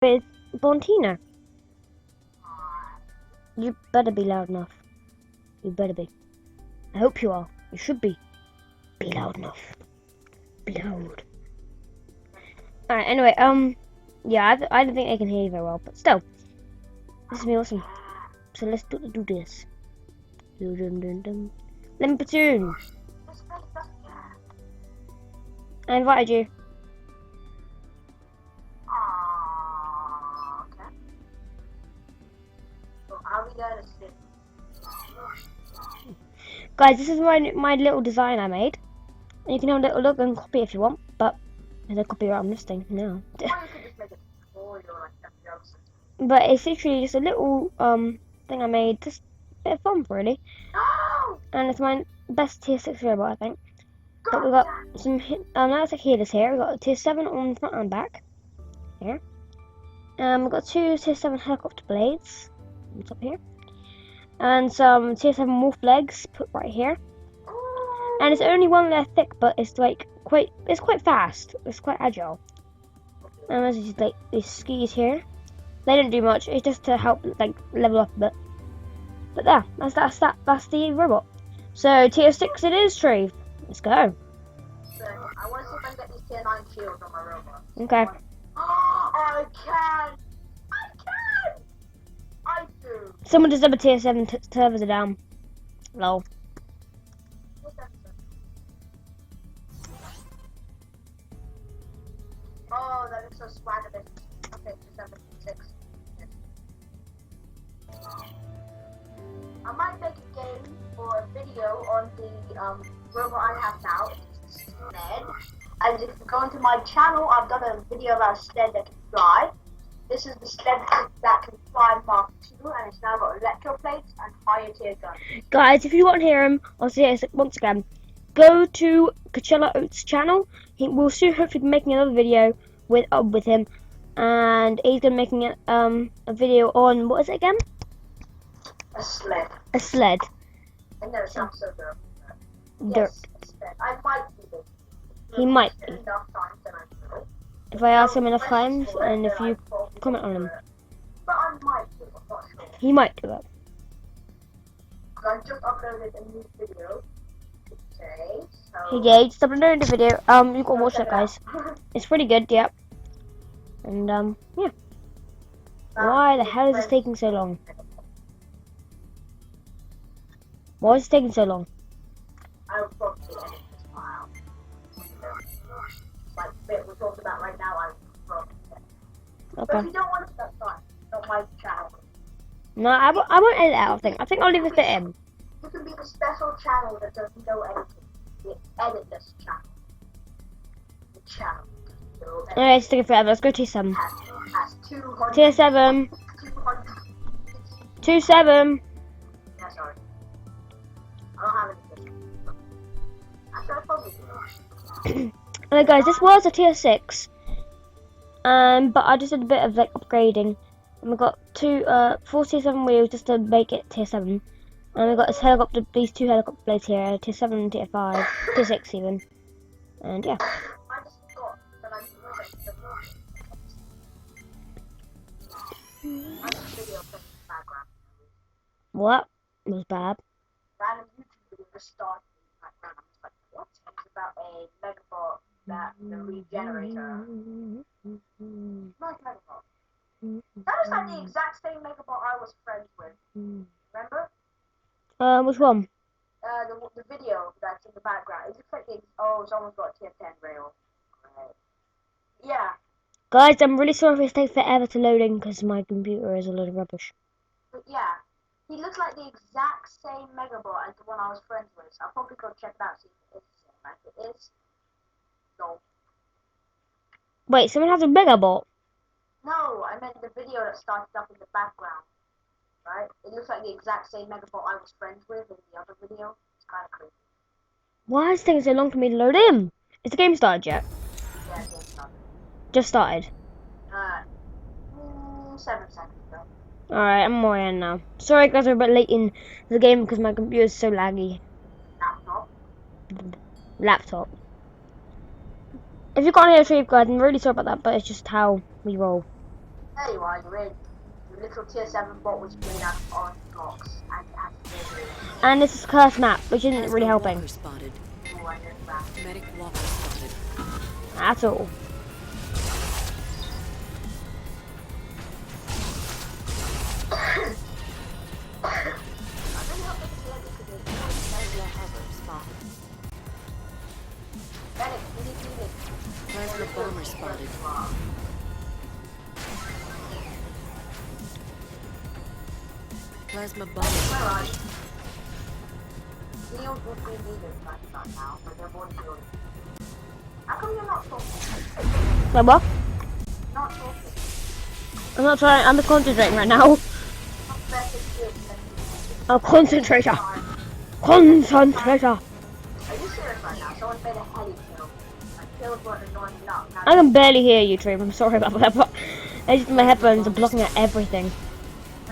with Bontina. You better be loud enough. You better be. I hope you are. You should be. Be loud enough. Be loud. Alright, anyway, yeah, I don't think they can hear you very well, but still. This is me awesome. So let's do this. Dun, dun, dun, dun. Let me platoon. I invited you. Okay. So how we gonna sit? Guys, this is my little design I made. You can have a little look and copy if you want, but there's a copyright I'm listing now. Or you could just make it for your like every other system. But it's literally just a little thing I made, just a bit of fun really. No! And it's my best tier 6 robot, I think. But we've got some that's like healers here. We've got a tier 7 on front and back. Here. We've got 2 tier 7 helicopter blades on top here. And some tier 7 wolf legs put right here. And it's only 1 layer thick, but it's like quite fast. It's quite agile. And there's just like these skis here. They don't do much. It's just to help like level up a bit. But yeah, that's the robot. So tier 6 it is, Tree. Let's go. I want to see if I can get these tier 9 shields on my robot. Okay. I can! I do! Someone just up a tier 7 servers are down. Lol. Oh, that looks so swag a bit. Okay, December 6. I might make a game or a video on the robot I have now, sled. And if you go into my channel, I've done a video about a sled that can fly. This is the sled that can fly Mark II, and it's now got electro plates and higher tier guns. Guys, if you want to hear him, I'll say it once again. Go to Coachella Oats' channel. He will soon hopefully be making another video with him, and he's gonna be making a video on what is it again? A sled. A sled. I know it sounds so good. Dirt. Yes, a sled. I might do this. He might be. Enough times that I will. If I ask him enough times, and if you comment on him, But I might do it, I'm not sure. he might do it. I just uploaded a new video today, so... Hey, yeah, just uploaded the video. You can watch that, guys. It's pretty good, yep. And yeah. Why the hell is this taking so long? Why is it taking so long? I will probably edit this file. Like the bit we're talking about right now, I will probably edit. But if Okay. you don't want to, that's fine. Not my channel. No, I won't edit out. I think I'll leave this bit in. You can be the special channel that does no editing. The editless channel. The channel. Alright, it's taking forever. Let's go tier 7. Has 200. Tier 7. 200. Tier 7. Yeah, sorry. I don't have anything. Actually, I probably do. Alright, guys, this was a tier 6. But I just did a bit of like upgrading. And we got 4 tier 7 wheels just to make it tier 7. And we got this helicopter, these 2 helicopter blades here, tier 7 and tier 5, tier 6 even. And yeah. I just thought that I could I have a video playing in the background. What? It was bad. Random YouTube video just started in the background. I was like, what? It's about a megabot that the regenerator. Nice megabot. That was like the exact same megabot I was friends with. Remember? Which one? The video that's in the background. It looks like someone's got a tier 10 rail. Right. Yeah. Guys, I'm really sorry if it takes forever to loading because my computer is a load of rubbish. But yeah. He looks like the exact same megabot as the one I was friends with. So I'll probably go check it out, see if it is the same. If it is, no. Wait, someone has a megabot? No, I meant the video that started up in the background. Right? It looks like the exact same megabot I was friends with in the other video. It's kind of creepy. Why is it taking so long for me to load in? Is the game started yet? Yeah, it's started. Just started. 7 seconds ago. Alright, I'm more in now. Sorry guys, we're a bit late in the game because my computer is so laggy. Laptop. If you can't hear a tree, guys, I'm really sorry about that, but it's just how we roll. There you are, you're in. Your little tier 7 bot was made out of orange blocks. And it has to be And this is cursed map, which isn't really Plasma helping walker spotted. Medic walker spotted. at all. Plasma hover spotted. Plasma bomber spotted. Plasma bomber spotted. Neil would be needed right now, but they're more needed. How come you're not talking? Wait, what? Not talking. I'm not trying, I'm concentrating right now. Oh, concentrator. Concentrator. Are you serious right now? Someone made a heli kill. My kills weren't annoying enough. I can barely hear you, Tree. I'm sorry about that, but my headphones are blocking out everything.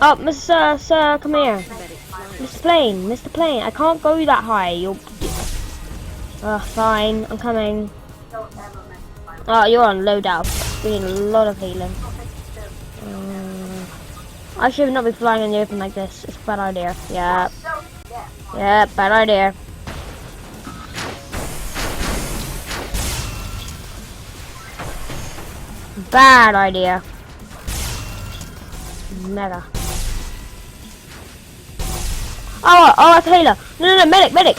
Oh, Mr. Sir, come here. Mr. Plane, I can't go that high. You're... fine, I'm coming. Oh, you're on loadout. We need a lot of healing. I should not be flying in the open like this. It's a bad idea. Yeah. Yeah, bad idea. Bad idea. Mega. Oh, that's a healer. No, medic.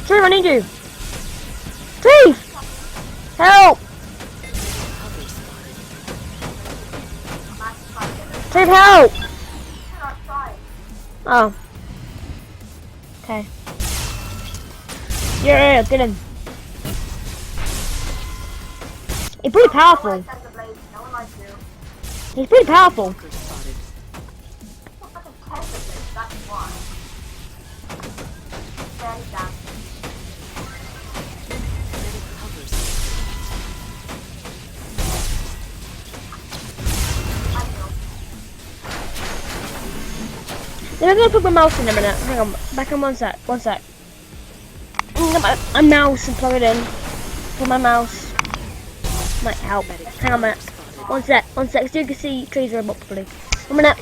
Tree, I need you. Tree! Help! Tree, help! Oh. Okay. Yeah, get him. He's pretty powerful. He's pretty powerful. Walker spotted. Medic hover spotted. Then I'm gonna put my mouse in a minute. Hang on, back in one sec. Get my mouse and plug it in. Put my mouse. Might help. Hang on a minute. One sec, so you can see Tree's robot properly. 1 minute.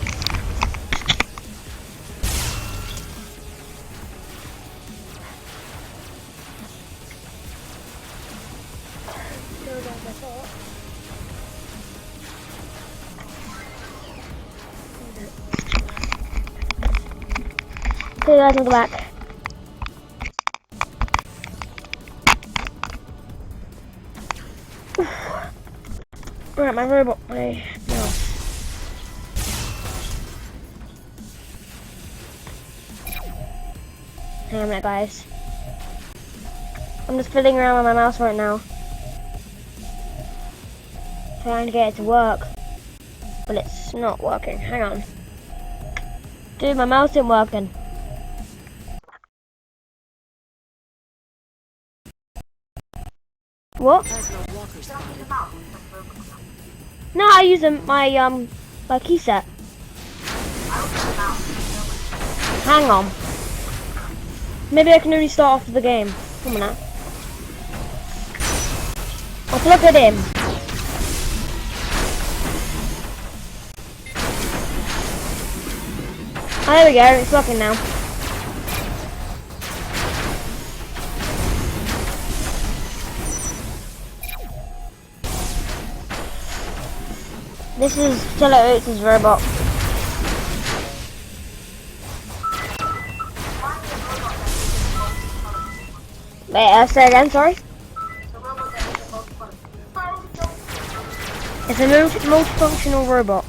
Okay guys, welcome back. Alright, my mouse. Hang on a minute, guys. I'm just fiddling around with my mouse right now. Trying to get it to work. But it's not working. Hang on. Dude, my mouse isn't working. What? Plasma walker spotted. No, I use my key set. Hang on. Maybe I can only start off the game. Come on now. I'll plug it in. Oh, there we go, it's working now. This is Stella Oates' robot. Wait, say again, sorry? It's a multifunctional robot.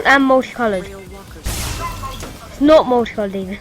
And multicolored. Rail walker spotted. It's not multicolored even.